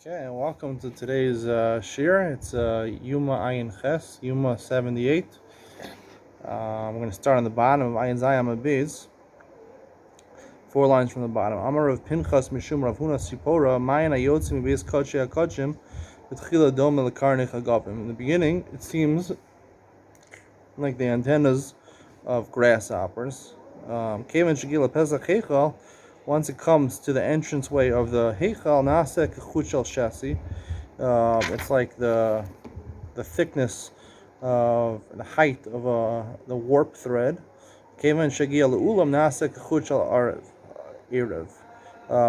Okay, and welcome to today's shir. It's Yoma Ayin Ches, Yoma 78. I'm going to start on the bottom of Ayin Zayam Abiz. 4 lines from the bottom. Amar of Pinchas Mishum Rav Huna Sipora, Mayan Ayotzim Abiz Kochi HaKochim, V'tchila Dom L'karnich HaGavim. In the beginning, it seems like the antennas of grasshoppers. Kevan Shagila Pesach Heichal, once it comes to the entranceway of the Heichal, Nasek Chuchel Shasi, it's like the thickness of the height of the warp thread. Kevan Shagila Ulam Nasek Chuchel Erev.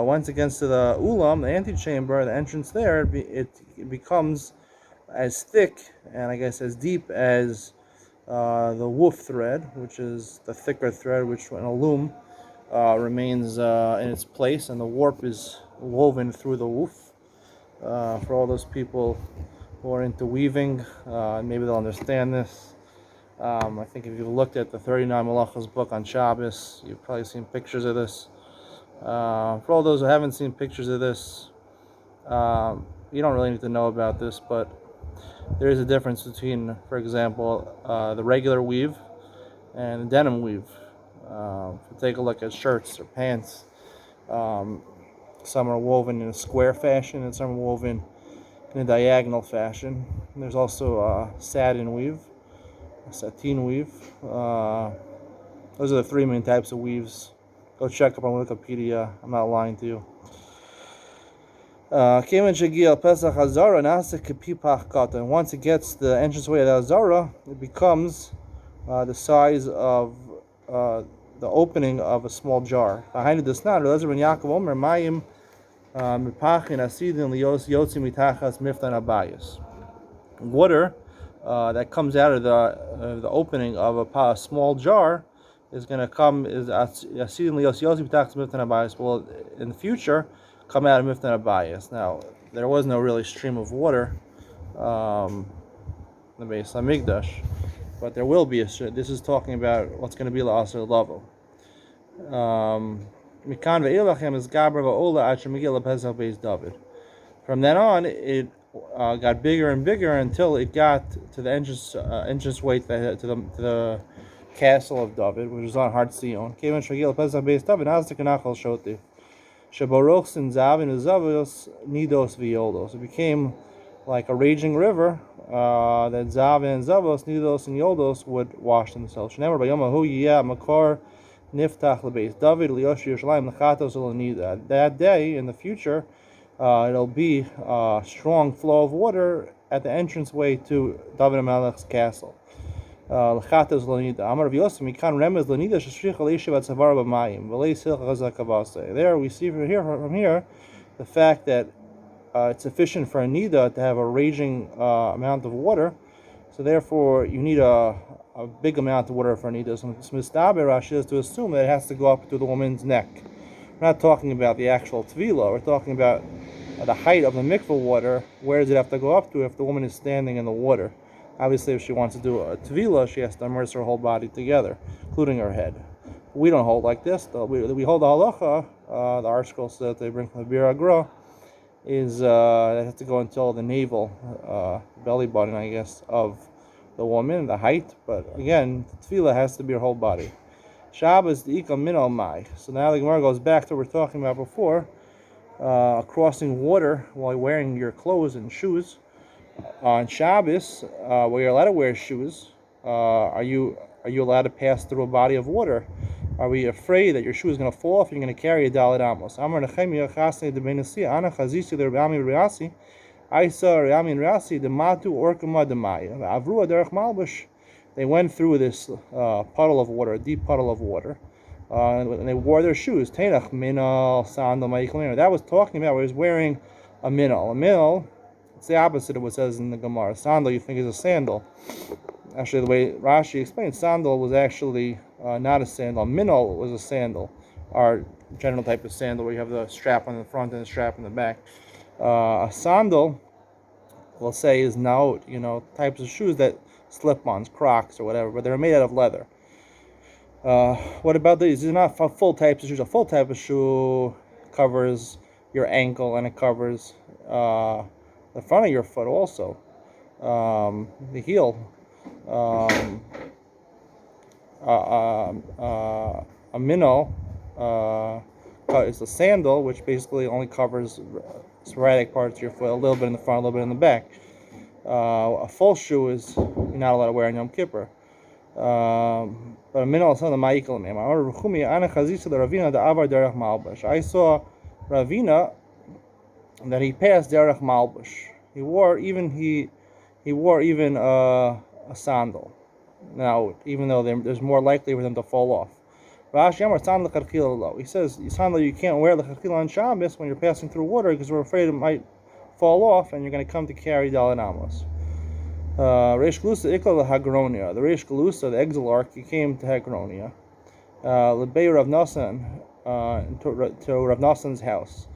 Once it gets to the Ulam, the antechamber, the entrance there, it becomes as thick and I guess as deep as the woof thread, which is the thicker thread, which in a loom remains in its place, and the warp is woven through the woof. For all those people who are into weaving, maybe they'll understand this. I think if you've looked at the 39 Malachas book on Shabbos, you've probably seen pictures of this. For all those who haven't seen pictures of this, you don't really need to know about this, but there is a difference between, for example, the regular weave and the denim weave. If you take a look at shirts or pants, some are woven in a square fashion and some are woven in a diagonal fashion. And there's also satin weave, sateen weave. Those are the 3 main types of weaves. Go check up on Wikipedia. I'm not lying to you. And once it gets the entranceway of the Azara, it becomes the size of the opening of a small jar. Behind the Desnad, Elazar ben Yaakov Omer, Mayim Mipachin Asidin Lios Yotzi Mitachas Miftan Abayis. Water that comes out of the opening of a small jar is going to come is Asidin Lios Yotzi Mitachas Miftan Abayis. Will in the future come out of Miftan Abayis. Now there was no really stream of water in the Beis Hamikdash, but there will be a. This is talking about what's going to be la'aser lavo. From then on, it got bigger and bigger until it got to the entranceway to the castle of David, which is on Har Tzion. It became like a raging river that Zav and Zavos, Nidos and Yoldos would wash themselves. That day in the future, it'll be a strong flow of water at the entranceway to David HaMelech's castle. There we see from here the fact that it's sufficient for a nida to have a raging amount of water, so therefore you need a big amount of water for a nida. So Mistaber Rashi is to assume that it has to go up to the woman's neck. We're not talking about the actual tvila, we're talking about the height of the mikveh water. Where does it have to go up to if the woman is standing in the water? Obviously, if she wants to do a tvila, she has to immerse her whole body together, including her head. We don't hold like this, though. We hold the halacha, the article says that they bring from the Bir Agra, is that has to go until the navel, belly button, I guess, of the woman, the height. But again, tefillah has to be her whole body. Shabbos the ikam min al mai. So now the Gemara goes back to what we were talking about before, crossing water while wearing your clothes and shoes. On Shabbos, where you're allowed to wear shoes, are you allowed to pass through a body of water? Are we afraid that your shoe is going to fall off and you're going to carry a dalet amos? Amar Nechemia chasnei de benasi ana chazisi de Rabbi Riasi, I saw Rabbi Riasi de matu orkama de mai avru aderech malbush. They went through this puddle of water, a deep puddle of water, and they wore their shoes. Teinach minal sandal ma'iklamir. That was talking about where he was wearing a minal. A minal, it's the opposite of what it says in the Gemara. Sandal you think is a sandal. Actually, the way Rashi explained, sandal was actually not a sandal. Minal was a sandal, our general type of sandal where you have the strap on the front and the strap on the back. A sandal, we'll say, is naot, types of shoes that slip-ons, Crocs or whatever, but they're made out of leather. What about these? These are not full types of shoes. A full type of shoe covers your ankle, and it covers the front of your foot also, the heel. Um, a minnow is a sandal, which basically only covers sporadic parts of your foot, a little bit in the front, a little bit in the back. A full shoe is you're not allowed to wear on Yom Kippur. But a minnow is not a ma'ikal name. I saw Ravina that he passed derech malbush. He wore even a sandal. Now, even though there's more likely for them to fall off. Rashi Amar San l'chadchila lo. He says sandal you can't wear l'chadchila on Shabbos when you're passing through water because we're afraid it might fall off and you're going to come to carry Dalet Amos. Reish Galusa ikla l'Hagronia. The Reish Galusa, the exilarch, he came to Hagronia. Lebei Rav Nassan, to Rav Nassan's house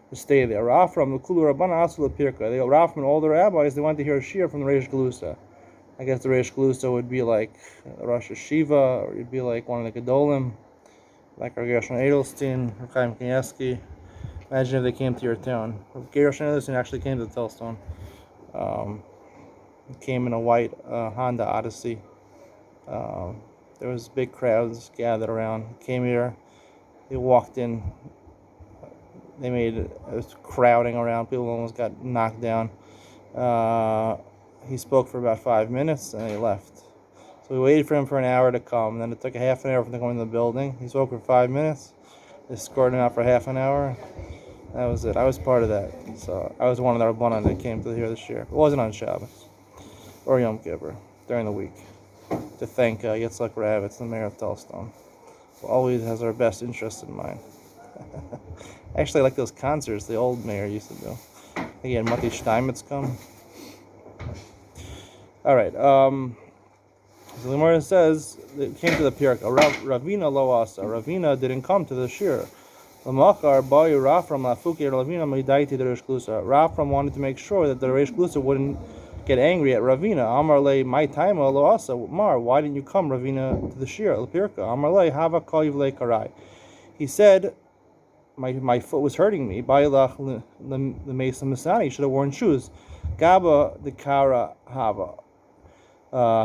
to stay there. Rafram l'kulu Rabbana asu l'pirka. They Rafram and all the rabbis, they went to hear a shir from the Reish Galusa. I guess the Reish Galusa would be like Rosh Hashiva, or you'd be like one of the Gedolim, like our Gershon Edelstein, or Chaim Kanievsky. Imagine if they came to your town. Gershon Edelstein actually came to the Telstone. He came in a white Honda Odyssey. There was big crowds gathered around. He came here. They walked in. It was crowding around. People almost got knocked down. He spoke for about 5 minutes and he left. So we waited for him for an hour to come. Then it took a half an hour for him to come into the building. He spoke for 5 minutes. They escorted him out for half an hour. That was it. I was part of that. So I was one of the Rabbanan that came to hear the shir. It wasn't on Shabbos or Yom Kippur, during the week. To thank Yitzhak Ravitz, the mayor of Telstone, who always has our best interest in mind. Actually, I like those concerts the old mayor used to do. I think he had Mati Steinmetz come. All right. So the Gemara says it came to the Pirk. Ravina lo asa. Ravina didn't come to the shir. Lamachar bayu Rafram lafuki Ravina meidaiti the Reish Galusa. Rafram wanted to make sure that the Reish Galusa wouldn't get angry at Ravina. Amar le my time lo asa. Mar, why didn't you come, Ravina, to the shir? L'pirka. Amar le hava kol yivlei karai. He said, my foot was hurting me. Bailach the mesa masani. You should have worn shoes. Gaba the kara hava.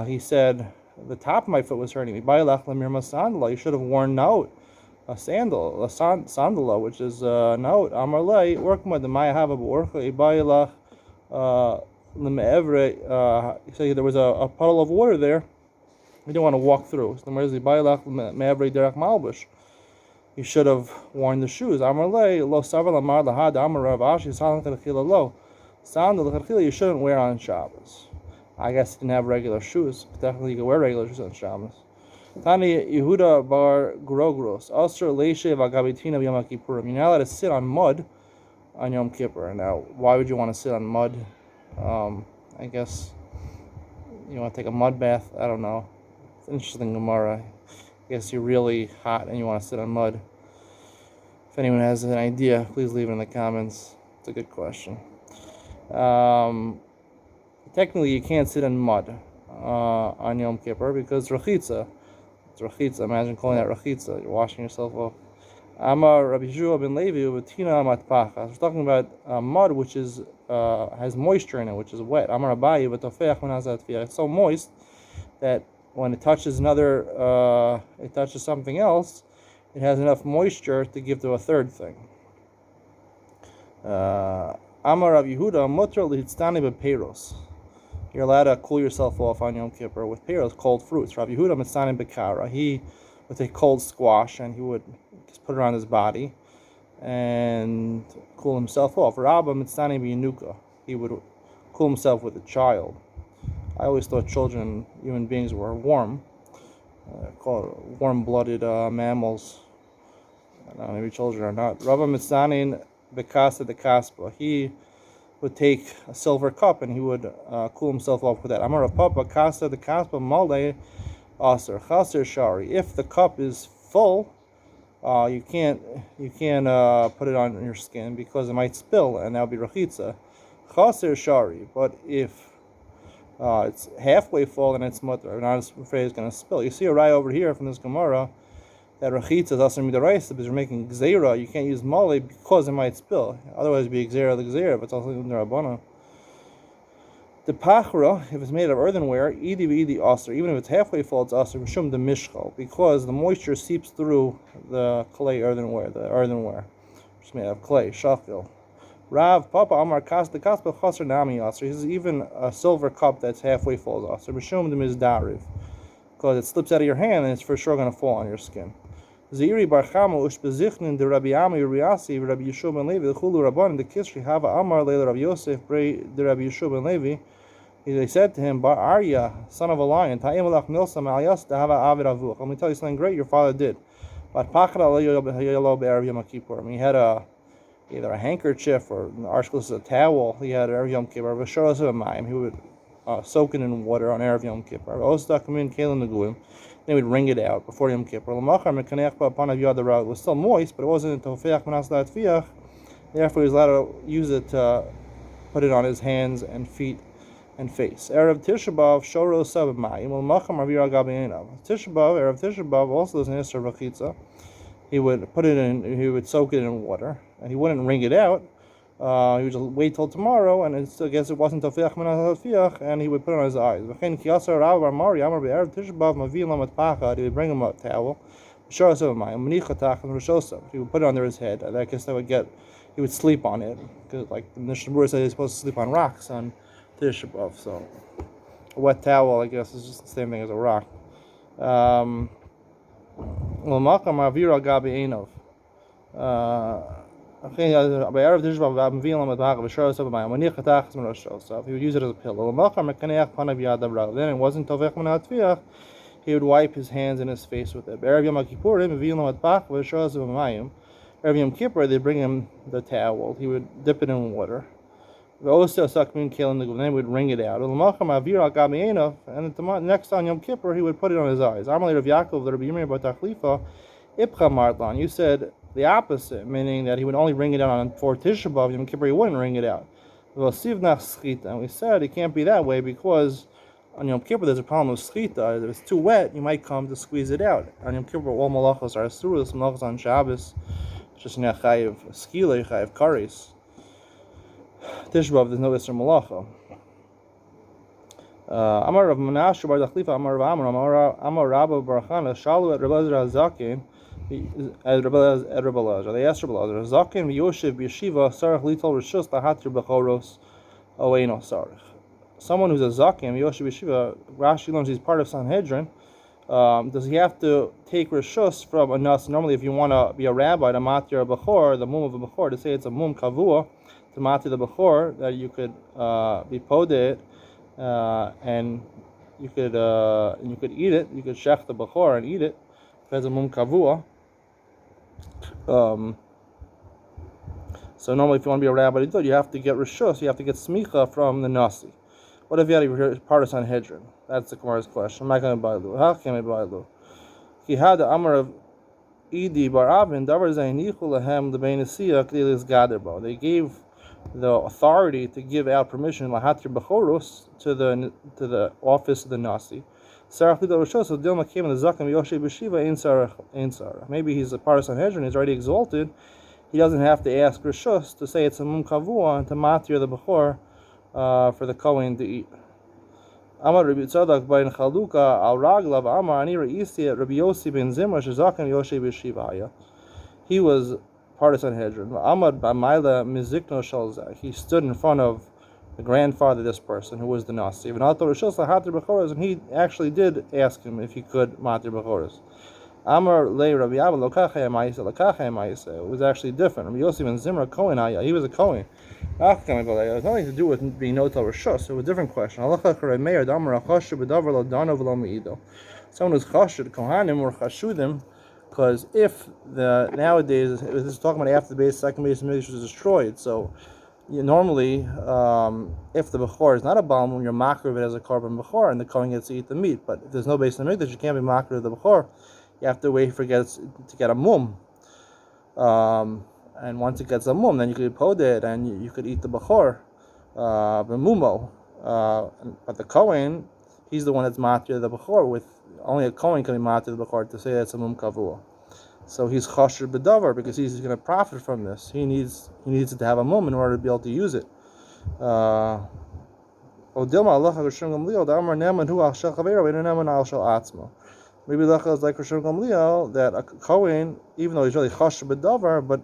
He said, the top of my foot was hurting me. Bailach lemirma sandala. You should have worn naot, a sandal, a sandala, which is naot. Amar le workma the maya hava b'orcha bailach lemeevre. He said there was a puddle of water there. He didn't want to walk through. So the bailach lemeevre derech malbush. You should have worn the shoes. Amar le lo savar lamar lahad amar Rav Ashi sandal l'chadchila lo. Sandal l'chadchila you shouldn't wear on Shabbos. I guess he didn't have regular shoes. But definitely you can wear regular shoes on Shabbos. Tani Yehuda bar Grogros. Asr leishe v'agabitina b'Yom Kippurim. You're not allowed to sit on mud on Yom Kippur. Now, why would you want to sit on mud? I guess you want to take a mud bath. I don't know. It's an interesting Gemara. I guess you're really hot and you want to sit on mud. If anyone has an idea, please leave it in the comments. It's a good question. Technically, you can't sit in mud on Yom Kippur because rachitza. It's rachitza. Imagine calling that rachitza. You're washing yourself off. Amar Rabbi Yeshua ben Levi u'Tina matpacha. We're talking about mud which is has moisture in it, which is wet. Amar Abayi v'tofech v'nazat tefillah. It's so moist that when it touches it touches something else, it has enough moisture to give to a third thing. Amar Rav Yehuda mutar lihitztani b'peiros. You're allowed to cool yourself off on Yom Kippur with peiros, cold fruits. Rav Yehuda mitztani b'kara. He would take cold squash and he would just put it on his body and cool himself off. Rabba mitztani b'yinuka. He would cool himself with a child. I always thought children, human beings, were warm. Called warm-blooded mammals. I don't know, maybe children are not. Rabba Mitzanin Bekasa de Kaspa. He would take a silver cup and he would cool himself off with that. Amar Papa Kasa de Kaspa Malde Aser Chaser Shari. If the cup is full, you can't put it on your skin because it might spill and that would be rachitza. Chaser Shari. But if it's halfway full and it's mutter, I'm not afraid it's going to spill. You see a raya over here from this Gemara that rachitza is also midaraisa because you're making gzeira. You can't use mole because it might spill. Otherwise, it'd be gzeira the gzeira, but it's also in the rabbanon. The pachra, if it's made of earthenware, idi v'idi aser, even if it's halfway full, it's aser mishum the mishchal, because the moisture seeps through the clay earthenware, which is made of clay, shachil. Rav Papa Amar Kas the Kaspa Chaser Nami Aser. This is even a silver cup that's halfway full is Aser. Mishum the Mizdariv, because it slips out of your hand and it's for sure going to fall on your skin. Ziri Bar Chama Ushbezichnin de Rabbi Ami Riasi Rabbi Yeshua ben Levi the Chulu Rabban the Kisri Hava Amar Leila Rabbi Yosef Brei de Rabbi Yeshua ben Levi. They said to him, Bar Arya, son of a lion, Ta'im Alach Milsam Alias to have Avid Avuch. Let me tell you something great your father did. But Pachra Yalo Be'er Yom Kippur. He had either a handkerchief or in the article is a towel. He had Erev Yom Kippur. He would soak it in water on Erev Yom Kippur. They would wring it out before Yom Kippur. It was still moist, but it wasn't until Therefore, he was allowed to use it to put it on his hands and feet and face. Erev Tisha B'Av Shoro Sabbath Mayim L'Macham Avira Gabeinav. Erev Tisha B'Av also is an Isser Rachitza. He would put it in. He would soak it in water, and he wouldn't wring it out. He would just wait till tomorrow, and I guess it wasn't Tafiach Menach Tafiach, and he would put it on his eyes. He would bring him a towel. He would put it under his head. I guess he would sleep on it, because like the Mishnah said, he's supposed to sleep on rocks on Tisha B'Av. So a wet towel, I guess, is just the same thing as a rock. He would use it as a pillow. Then it wasn't he would wipe his hands and his face with it. Erev Yom Kippur, they bring him the towel. He would dip it in water. Then he would wring it out. And the next on Yom Kippur, he would put it on his eyes. You said the opposite, meaning that he would only wring it out on for Tisha B'Av. Yom Kippur, he wouldn't wring it out. And we said it can't be that way because on Yom Kippur there's a problem with schita. If it's too wet, you might come to squeeze it out. On Yom Kippur, all malachos are asur. Some malachos on Shabbos, just chayiv skila, chayiv kares. Tisha B'Av, there's no Isser Malacha. Amar Rav Menashe Bar Dachlifa, Amar Rav Amar Rabba Bar Chana, Shalu at Rabbi Zakin, at Rabbi Lezer. They asked Rabbi Lezer, Zakin v'yoshev b'yeshiva sarach litol rishus lahatir b'choros oeino sarach. Someone who's a Zakin v'yoshev b'yeshiva, Rashi learns he's part of Sanhedrin. Does he have to take rishus from a nas? Normally, if you want to be a rabbi, to matir a bechor, the mum of a bechor, to say it's a mum kavua, to matir the bechor, that you could be poded, and you could eat it. You could shech the bechor and eat it. If it's a mum kavua. So normally, if you want to be a rabbi, you have to get rishus. You have to get smicha from the nasi. What if you had a part of Sanhedrin? That's the Gemara's question. I'm not going to buy lu. How can I buy lu? He had the Amar of Idi Bar Avin. Davar Zainichu Lahem the Beinasiya K'dilis Gaderbo. They gave the authority to give out permission Lahatir Bechorus to the office of the Nasi. Sarach Lidal Roshos. So Dilma came in the Zakim Yoshe B'Shiva Ein Sarah. Maybe he's a part of Sanhedrin. He's already exalted. He doesn't have to ask Roshos to say it's a Mum Kavua and to matir the Bechor for the Kohen to eat. Amar Rabbi Tzadok ben Chaluka al Raglav Amar Ani Reisi Rabbi Yossi ben Zimra Shazakim Yoshe B'Shivaya. He was part of Sanhedrin. Amar B'Mayla Mizikno Shalzak. He stood in front of the grandfather of this person who was the Nasi. And he actually did ask him if he could matir Bechoros. Amar Le Rabbi Abba Lokachei Ma'isa Lokachei Ma'isa. It was actually different. Rabbi Yossi ben Zimra Kohen Aya. He was a Kohen. It has nothing to do with being no Torah Rishos. So it was a different question. Someone who's chashud, Kohanim or chashudim, because if nowadays this is talking about after the second base of Mikdash was destroyed. So normally, if the bechor is not a balm, you're makar of it as a korban bechor, and the kohen gets to eat the meat. But if there's no base of Mikdash, you can't be makar of the bechor. You have to wait for to get a mum. And once it gets a mum, then you could pod it and you could eat the bechor, b'mumo. But the kohen, he's the one that's matir the bechor. With only a kohen can be matir the bechor to say that's a mum kavua. So he's chasher bedavar because he's going to profit from this. He needs it to have a mum in order to be able to use it. Maybe Lecha is like Rishon Gamliel, that a Kohen, even though he's really chasher bedavar, but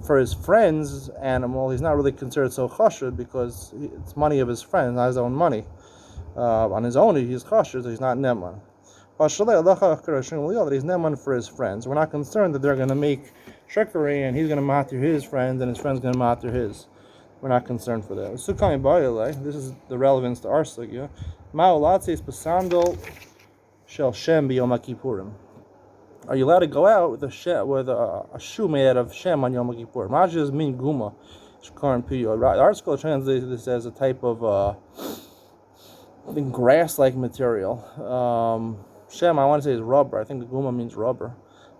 for his friend's animal, he's not really considered so chasher because it's money of his friend, not his own money. On his own, he's chasher, so he's not neman. That he's neman for his friends. We're not concerned that they're going to make trickery and he's going to matter his friends and his friends going to matter his. We're not concerned for that. This is the relevance to our sugya. Ma'olatzeis pasandol shel shem b'yom kippurim. Are you allowed to go out with a shoe made out of shem on Yom Kippur? Maja is min guma. The article translates this as a type of I think grass-like material. Shem, I want to say, is rubber. I think the guma means rubber.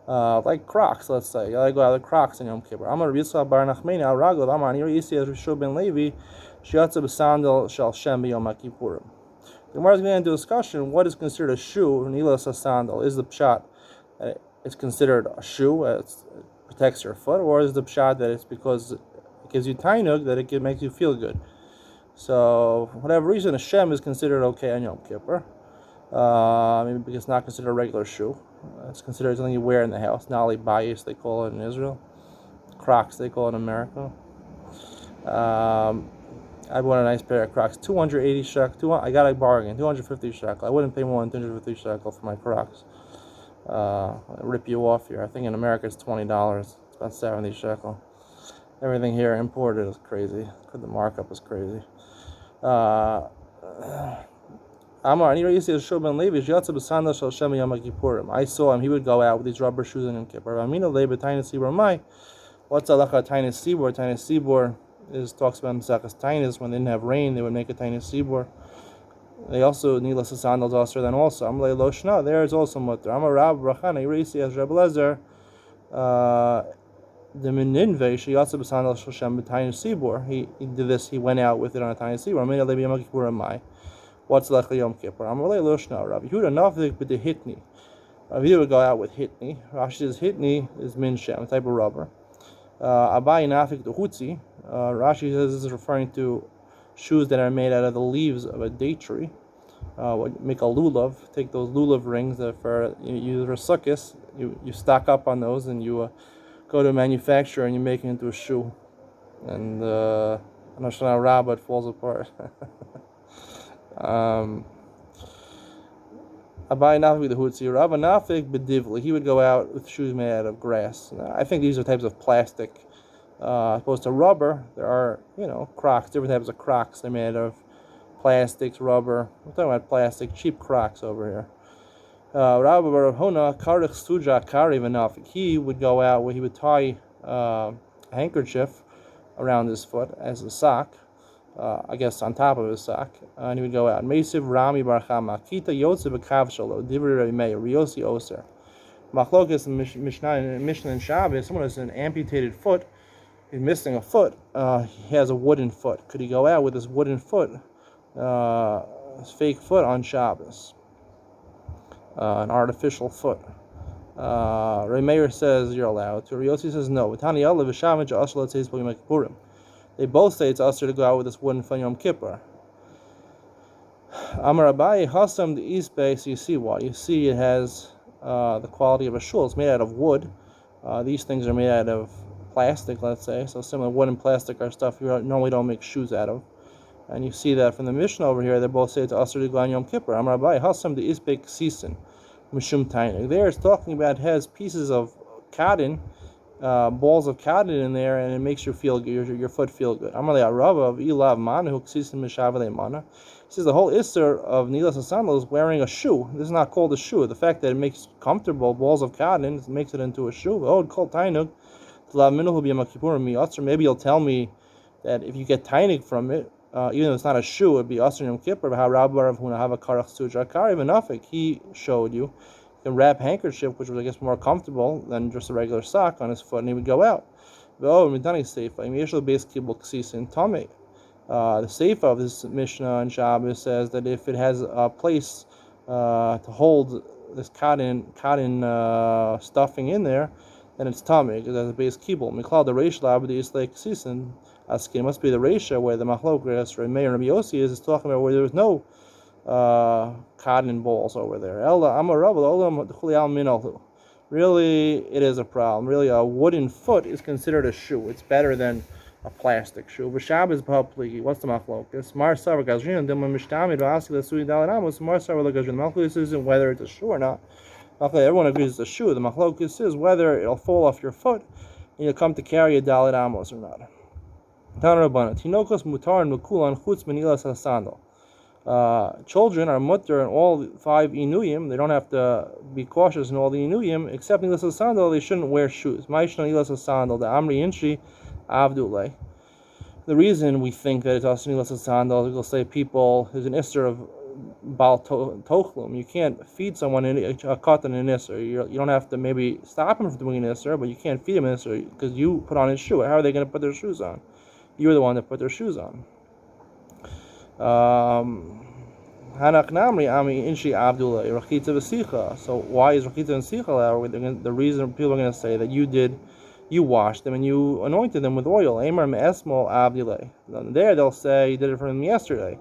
Like Crocs, let's say. I go out with Crocs in Yom Kippur. Amar Yitzchak bar Nachmeni al Raglav Amar Nir Yisi as Rishon ben Levi Shiatza b'sandal shel Shem b'Yom Kippurim. The Gemara is going into discussion what is considered a shoe. Nilas a sandal is the pshat. It's considered a shoe. It protects your foot, or is the pshat that it's because it gives you tainug that it makes you feel good. So, for whatever reason, a shem is considered okay on Yom Kippur. Maybe because it's not considered a regular shoe. It's considered something you wear in the house. Nali bayis, they call it in Israel. Crocs, they call it in America. I bought a nice pair of Crocs. 280 shekel. I got a bargain. 250 shekel. I wouldn't pay more than 250 shekel for my Crocs. I'll rip you off here. I think in America it's $20. It's about 70 shekel. Everything here imported is crazy. The markup is crazy. I saw him, he would go out with these rubber shoes on Yom Kippur. What's a tiny sibor? Tiny sibor talks about Mesachas Tainis. When they didn't have rain, they would make a tiny sibor. They also need less sandals also than also. There is also mutter. I'm a Rab Rachana, Yerisi as Reb Lezer. The Meninve, Shiyatsa B'Sandal Shoshem B'Tiny Sibor. He did this, he went out with it on a tiny sibor. Amina Lebi Yom Kippur Amai. What's like Yom Kippur? I'm really Loshna, Rabbi Yehuda Nafik with the Hitni. Rabbi Yehuda would go out with Hitni. Rashi says Hitni is Min Shem, a type of rubber. Abai Nafik the Hutzi. Rashi says this is referring to shoes that are made out of the leaves of a date tree. Make a lulav. Take those lulav rings that for you sukkis. You stock up on those and you go to a manufacturer and you make it into a shoe. And I'm not sure how Rabbah it falls apart. Abai Nafik the Hutzi. Rabba Nafik bedivli. He would go out with shoes made out of grass. I think these are types of plastic. Opposed to rubber, there are, Crocs, different types of Crocs. They're made of plastics, rubber. We're talking about plastic, cheap Crocs over here. Rabbi Bar Hona, Karich Suja Kari Vanafik. He would go out where he would tie a handkerchief around his foot as a sock, I guess on top of his sock, and he would go out. Meisiv Rami Bar Chama, Kita Yotze B'Kav Shalo, Divri Rabbi Meir, Riosi Oser. Machlokes and Mishnah and Shabbos, someone has an amputated foot, he's missing a foot, he has a wooden foot. Could he go out with his wooden foot, his fake foot on Shabbos? An artificial foot. Rabbi Meir says you're allowed to. Riosi says no. They both say it's usher to go out with this wooden foot Yom Kippur. Amar Abaye Hasam the East Bay, so you see why. You see it has the quality of a shul. It's made out of wood. These things are made out of plastic, let's say. So similar wood and plastic are stuff you normally don't make shoes out of. And you see that from the Mishnah over here, they both say it's usher to go on Yom Kippur. Amar Abaye Hasam the East Bay Ksisin. There it's talking about, it has pieces of cotton, balls of cotton in there, and it makes you feel good, your foot feel good. He says the whole isser of Nilas Sandal is wearing a shoe. This is not called a shoe. The fact that it makes comfortable balls of cotton makes it into a shoe. Oh, it's called tainug. Maybe you'll tell me that if you get tainug from it, even though it's not a shoe, it would be Asr Yom Kippur. He showed you can wrap handkerchief, which was, I guess, more comfortable than just a regular sock on his foot, and he would go out. The Seifa of this Mishnah and Shabbos says that if it has a place to hold this cotton stuffing in there, then it's tummy because that's a base kibul. Miklal the reish labdi is like season. Asking must be the reisha where the machlokes Remei and Rabbi Yossi is talking about where there was no cotton balls over there. Really, it is a problem. Really, a wooden foot is considered a shoe. It's better than a plastic shoe. B'Shabbos b'Hapligi. What's the machlokes? Mar Savar Gazrin. Then when Mishtamid v'Asi l'Sui Daladamos, Mar Savar l'Gazrin. The machlokes isn't whether it's a shoe or not. Everyone agrees it's a shoe. The machlokes is whether it'll fall off your foot and you'll come to carry a Dalet Amos or not. Tinokos mutar and mukulan chutz menilas hasandal. Children are mutter in all 5 inuyim. They don't have to be cautious in all the inuyim, except nilas hasandal. They shouldn't wear shoes. Ma'ishna nilas hasandal. The amri inshi avdulay. The reason we think that it's also nilas hasandal is we'll say people there's an isser of bal tochlum. You can't feed someone a cotton in an isser. You don't have to maybe stop him from doing an isser, but you can't feed him an isser because you put on his shoe. How are they going to put their shoes on? You're the one that put their shoes on. Hanak Namri Ami Inshi Abdullah Rachita V'Sicha. So why is Rachita and Sicha allowed? The reason people are going to say that you washed them and you anointed them with oil. Amar Me'esmol Abdullah. There they'll say you did it from yesterday.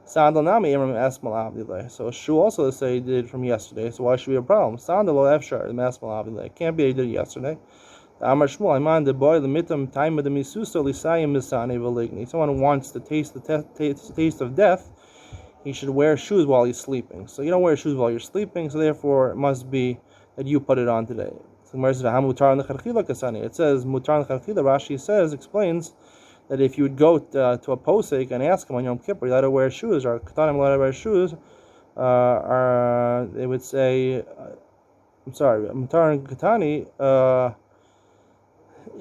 Sandal Nami Amar Me'esmol Abdullah. So Shu also say you did it from yesterday. So why should be a problem? Sandal Efshar Me'esmol Abdullah. It can't be you did it yesterday. Amar Shmuel, Iman the boy the mitam time of the misusa lisayim misane veligni. Someone who wants to taste the taste of death, he should wear shoes while he's sleeping. So you don't wear shoes while you're sleeping, so therefore it must be that you put it on today. So it says mutar l'charchila. Rashi explains that if you would go to a posek and ask him on Yom Kippur, you let her wear shoes, or katanim let her wear shoes, they would say, mutar and katani.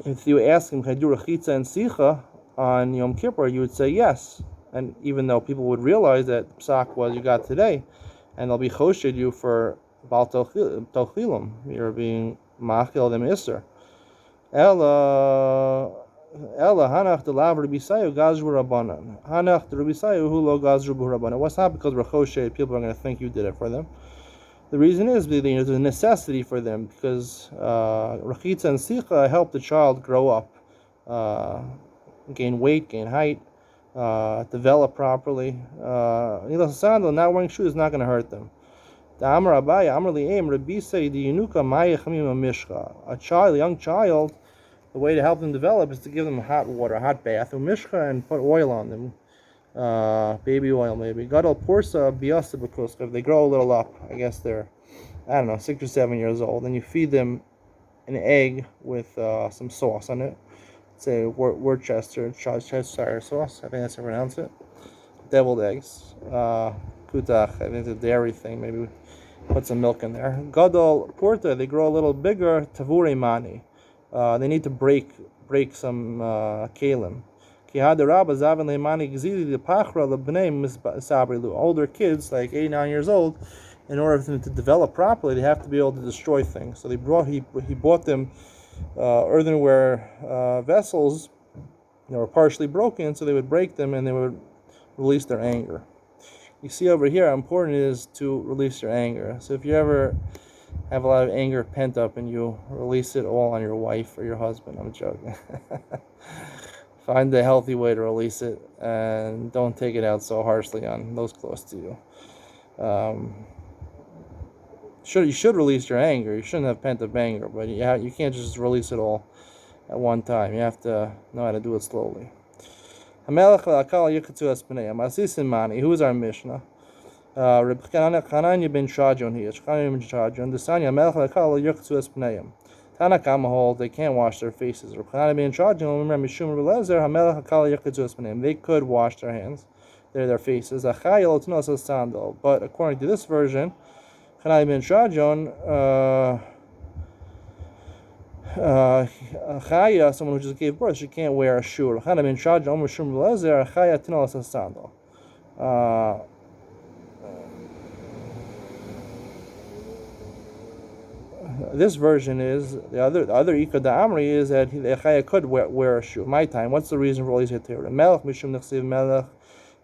If you ask him, can I do rechitza and sicha on Yom Kippur, you would say yes. And even though people would realize that psak was you got today, and they'll be choshed you for bal tochilim, you're being machil them iser. Ella hanach de lav Rabbi Sayu gazru rabbanan. Hanach de Rabbi Sayu hu lo gazru rabbanan. What's not because we're choshed, people are going to think you did it for them. The reason is there's a necessity for them because rachitza and sicha help the child grow up, gain weight, gain height, develop properly. Nilas sandal, not wearing shoes is not going to hurt them. A young child, the way to help them develop is to give them hot water, hot bath, and put oil on them. Baby oil maybe. Gadol porsa biyasa b'kuska. If they grow a little up, I guess they're 6 or 7 years old, and you feed them an egg with some sauce on it. Say Worcester sauce. I think that's how you pronounce it. Deviled eggs. Kutach. I think it's a dairy thing. Maybe put some milk in there. Gadol porta. They grow a little bigger. Tavure mani. They need to break some kalim. Older kids, like 89 years old, in order for them to develop properly, they have to be able to destroy things. So he bought them earthenware vessels that were partially broken, so they would break them and they would release their anger. You see over here how important it is to release your anger. So if you ever have a lot of anger pent up and you release it all on your wife or your husband, I'm joking. Find a healthy way to release it and don't take it out so harshly on those close to you. You should release your anger. You shouldn't have pent-up anger, but you can't just release it all at one time. You have to know how to do it slowly. Who is our Mishnah? Chananya ben Shajon here. Chananya ben Shajon. The Sanya Melech Lakal Yuktu Espneim. Tanakama hold they can't wash their faces. They could wash their hands, their faces. But according to this version, someone who just gave birth, she can't wear a shoe. This version is the other Ika Amri is that the Chaya could wear a shoe. My time. What's the reason for Elisa Torah? Melech mishum nechsiv melech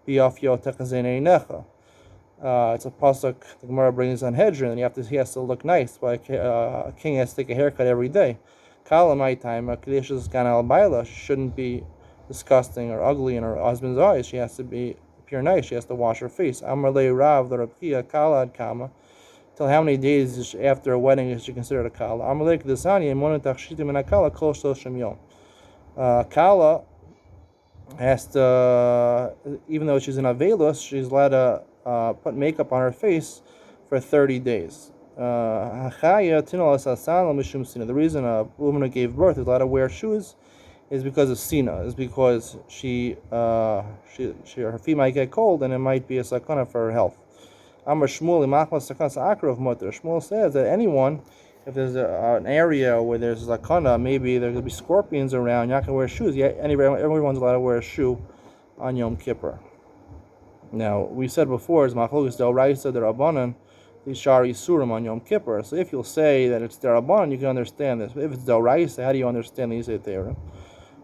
biyafyo tekazene necha. It's a pasuk the Gemara brings on Hedron, and he has to look nice. Like a king has to take a haircut every day. Kala my time, Kadesh's Gan al Baila shouldn't be disgusting or ugly in her husband's eyes. She has to be pure nice. She has to wash her face. Amarle Rav the Rabkia Kala ad Kama. Till how many days after a wedding is she considered a Kala? Amarle Kedesani and Monat Achshitim and Akala Kol Shloshim Yom. Kala has to, even though she's in Avelus, she's allowed to put makeup on her face for 30 days. The reason a woman who gave birth is allowed to wear shoes is because of Sina, is because her feet might get cold and it might be a sakana for her health. Shmuel says that anyone, if there's an area where there's sakana, maybe there's going to be scorpions around, you're not going to wear shoes. Everyone's allowed to wear a shoe on Yom Kippur. Now, we said before, is machlokes d'oraisa d'Rabbanan, the shari surim on Yom Kippur. So if you'll say that it's d'Rabbanan, you can understand this. But if it's d'oraisa, how do you understand these theorem?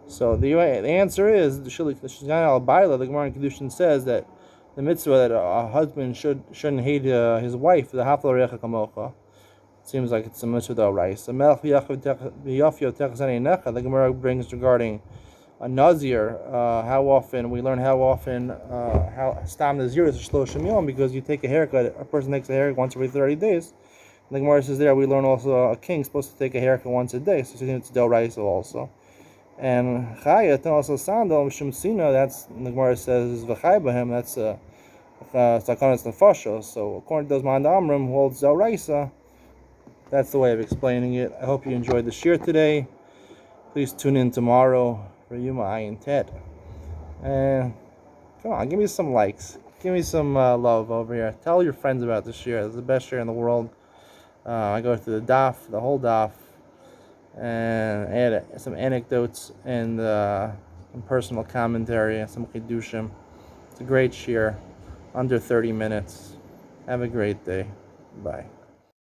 So the answer is the Shishgan al Baila. The Gemara in Kedushin says that the mitzvah that a husband shouldn't hate his wife, the hafla recha kamocha. It seems like it's a mitzvah d'oraisa. The Gemara brings regarding a nazir, how often how stam nazir is shloshim yom, because you take a haircut. A person takes a haircut once every 30 days. And the Gemara says there we learn also a king is supposed to take a haircut once a day, so it's d'oraisa also. And chayat also sandal mishum sina. That's the Gemara says is v'chay b'hem. That's sakanas nefashos. So according to those man amrim who holds d'oraisa, that's the way of explaining it. I hope you enjoyed the shir today. Please tune in tomorrow for Yoma Ayin Tet. And come on, give me some likes. Give me some love over here. Tell your friends about this shir. It's the best shir in the world. I go through the whole daf, and add some anecdotes and some personal commentary and some chidushim. It's a great shir, under 30 minutes. Have a great day. Bye.